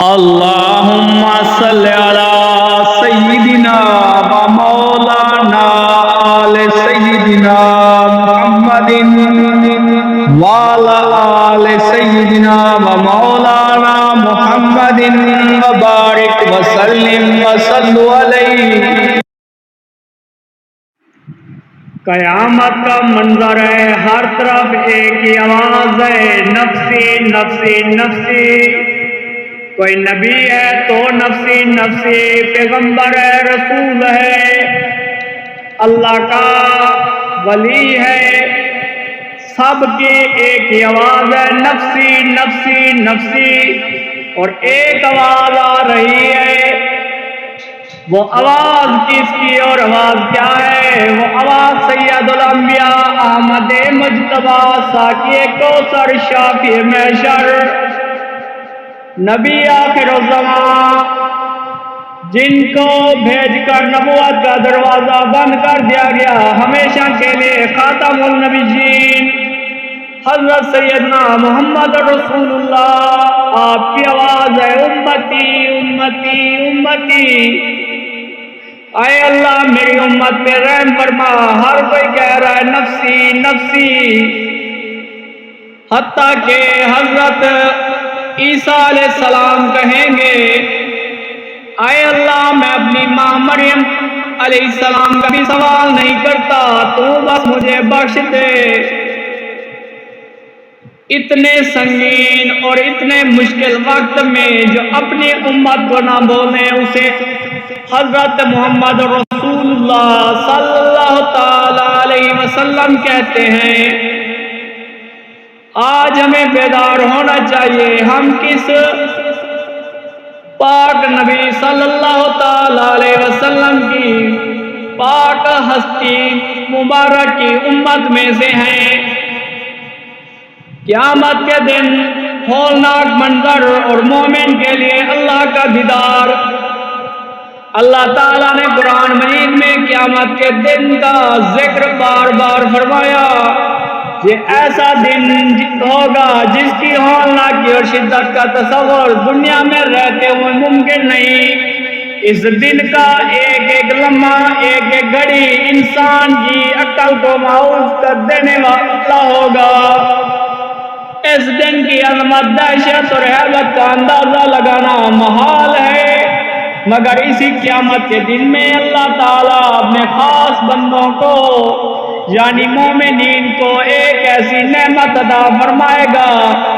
اللهم صل على سيدنا ومولانا آل سيدنا محمد وعلى آل سيدنا ومولانا محمد وبارك وسلم وصلوا عليه۔ قیامت کا منظر ہے، ہر طرف ایک ہی آواز ہے، نفسی نفسی نفسی۔ کوئی نبی ہے تو نفسی نفسی، پیغمبر ہے، رسول ہے، اللہ کا ولی ہے، سب کی ایک ہی آواز ہے، نفسی نفسی نفسی۔ اور ایک آواز آ رہی ہے، وہ آواز کس کی اور آواز کیا ہے؟ وہ آواز سید الانبیاء احمد مجتبیٰ ساقی کوثر شافی محشر نبی آخر الزمان، جن کو بھیج کر نبوت کا دروازہ بند کر دیا گیا ہمیشہ کے لیے، خاتم النبیین حضرت سیدنا محمد رسول اللہ، آپ کی آواز ہے امتی امتی امتی۔ اے اللہ میری امت پہ رحم فرما۔ ہر کوئی کہہ رہا ہے نفسی نفسی، حتیٰ کہ حضرت عیسیٰ علیہ السلام کہیں گے اے اللہ میں اپنی ماں مریم علیہ السلام کا بھی سوال نہیں کرتا، تو بس مجھے بخش دے۔ اتنے سنگین اور اتنے مشکل وقت میں جو اپنی امت کو نہ بولیں، اسے حضرت محمد رسول اللہ صلی اللہ تعالی علیہ وسلم کہتے ہیں۔ آج ہمیں بیدار ہونا چاہیے، ہم کس پاک نبی صلی اللہ تعالی علیہ وسلم کی پاک ہستی مبارک کی امت میں سے ہیں۔ قیامت کے دن ہولناک منظر اور مومن کے لیے اللہ کا دیدار۔ اللہ تعالیٰ نے قرآن مجید میں قیامت کے دن کا ذکر بار بار فرمایا۔ یہ ایسا دن ہوگا جس کی ہولناکی اور شدت کا تصور دنیا میں رہتے ہوئے ممکن نہیں۔ اس دن کا ایک ایک لمحہ، ایک ایک گھڑی انسان کی عقل کو مایوس کر دینے والا ہوگا۔ اس دن کی عظمت، دہشت اور ہیبت کا اندازہ لگانا محال ہے، مگر اسی قیامت کے دن میں اللہ تعالیٰ اپنے خاص بندوں کو یعنی مومنین کو ایک ایسی نعمت عطا فرمائے گا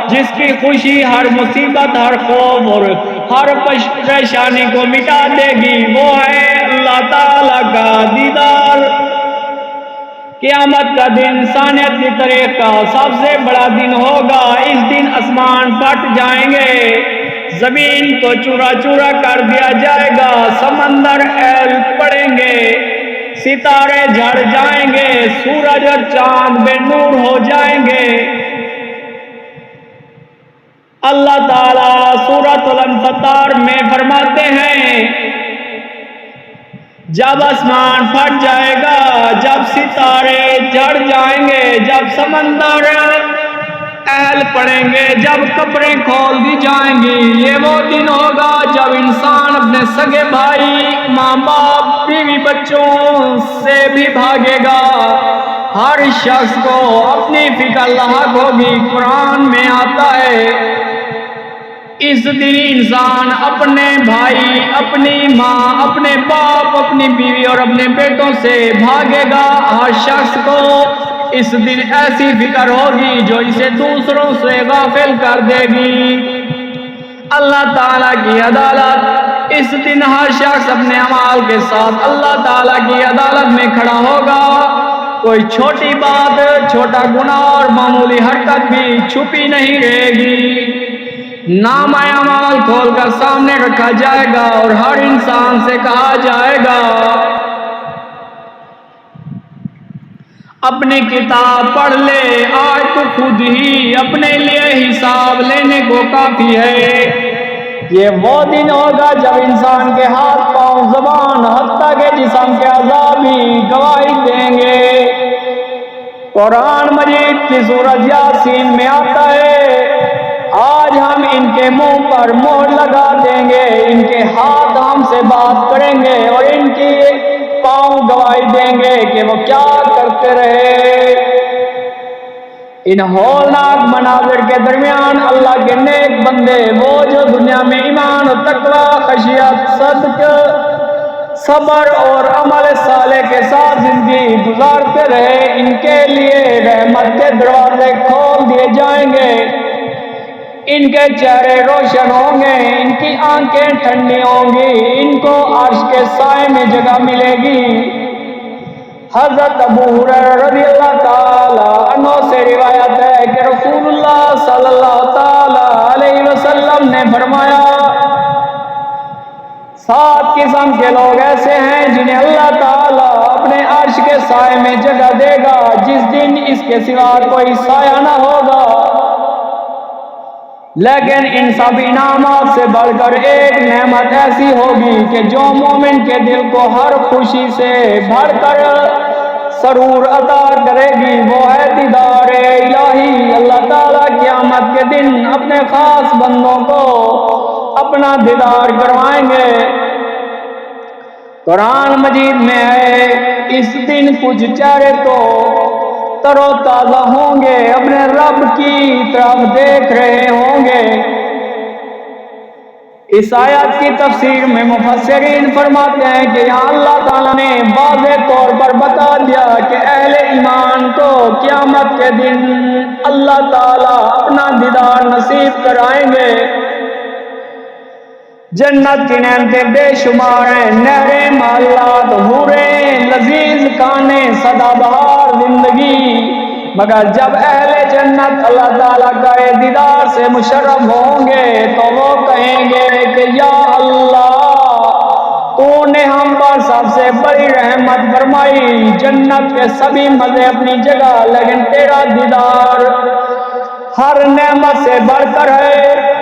جس کی خوشی ہر مصیبت، ہر خوف اور ہر پریشانی کو مٹا دے گی۔ وہ ہے اللہ تعالیٰ کا دیدار۔ قیامت کا دن انسانیت کی تاریخ کا سب سے بڑا دن ہوگا۔ اس دن آسمان پھٹ جائیں گے، زمین کو چورا چورا کر دیا جائے گا، سمندر ایل پڑیں گے، ستارے جھڑ جائیں گے، سورج اور چاند بے نور ہو جائیں گے۔ اللہ تعالیٰ سورۃ الانفطار میں فرماتے ہیں جب آسمان پھٹ جائے گا، جب ستارے جھڑ جائیں گے، جب سمندر اہل پڑیں گے، جب قبریں کھول دی جائیں گی، یہ وہ دن ہوگا جب انسان اپنے سگے بھائی، ماں باپ، بیوی بچوں سے بھی بھاگے گا۔ ہر شخص کو اپنی فکر لاحق ہوگی۔ قرآن میں آتا ہے اس دن انسان اپنے بھائی، اپنی ماں، اپنے باپ، اپنی بیوی اور اپنے بیٹوں سے بھاگے گا۔ ہر شخص کو اس دن ایسی فکر ہوگی جو اسے دوسروں سے غافل کر دے گی۔ اللہ تعالیٰ کی عدالت، اس دن ہر شخص اپنے اعمال کے ساتھ اللہ تعالیٰ کی عدالت میں کھڑا ہوگا۔ کوئی چھوٹی بات، چھوٹا گناہ اور معمولی حرکت بھی چھپی نہیں رہے گی۔ نامہ اعمال کھول کر سامنے رکھا جائے گا اور ہر انسان سے کہا جائے گا اپنی کتاب پڑھ لے، آج تو خود ہی اپنے لیے حساب لینے کو کافی ہے۔ یہ وہ دن ہوگا جب انسان کے ہاتھ، پاؤں، زبان، حتیٰ کہ جسم کے اعضاء بھی گواہی دیں گے۔ قرآن مجید کی سورۃ یاسین میں آتا ہے آج ہم ان کے منہ پر مہر لگا دیں گے، ان کے ہاتھ ہم سے بات کریں گے اور ان کی پاؤں گواہی دیں گے کہ وہ کیا کرتے رہے۔ ان ہولناک مناظر کے درمیان اللہ کے نیک بندے، وہ جو دنیا میں ایمان و تقوی، خشیت، صدق، صبر اور عمل صالح کے ساتھ زندگی گزارتے رہے، ان کے لیے رحمت کے دروازے کھول دیے جائیں گے، ان کے چہرے روشن ہوں گے، ان کی آنکھیں ٹھنڈی ہوں گی، ان کو عرش کے سائے میں جگہ ملے گی۔ حضرت ابو ہریرہ رضی اللہ تعالی عنہ سے روایت ہے کہ رسول اللہ صلی اللہ تعالی علیہ وسلم نے فرمایا، 7 قسم کے لوگ ایسے ہیں جنہیں اللہ تعالی اپنے عرش کے سائے میں جگہ دے گا جس دن اس کے سوا کوئی سایہ نہ ہوگا۔ لیکن ان سب انعامات سے بڑھ کر ایک نعمت ایسی ہوگی کہ جو مومن کے دل کو ہر خوشی سے بھر کر سرور عطا کرے گی، وہ ہے دیدار الہی۔ اللہ تعالیٰ قیامت کے دن اپنے خاص بندوں کو اپنا دیدار کروائیں گے۔ قرآن مجید میں ہے، اس دن کچھ چہرے تو تر و تازہ ہوں گے، اپنے رب کی طرف دیکھ رہے ہوں گے۔ اس آیت کی تفسیر میں مفسرین فرماتے ہیں کہ یہاں اللہ تعالیٰ نے واضح طور پر بتا دیا کہ اہل ایمان کو قیامت کے دن اللہ تعالیٰ اپنا دیدار نصیب کرائیں گے۔ جنت کی نعمتیں بے شمار ہیں، نہریں، محلات، حوریں، لذیذ کھانے، سدا بہار زندگی، مگر جب اہل جنت اللہ تعالیٰ کا دیدار سے مشرف ہوں گے تو وہ کہیں گے کہ یا اللہ، تو نے ہم پر سب سے بڑی رحمت فرمائی، جنت کے سبھی مزے اپنی جگہ، لیکن تیرا دیدار ہر نعمت سے بڑھ کر ہے۔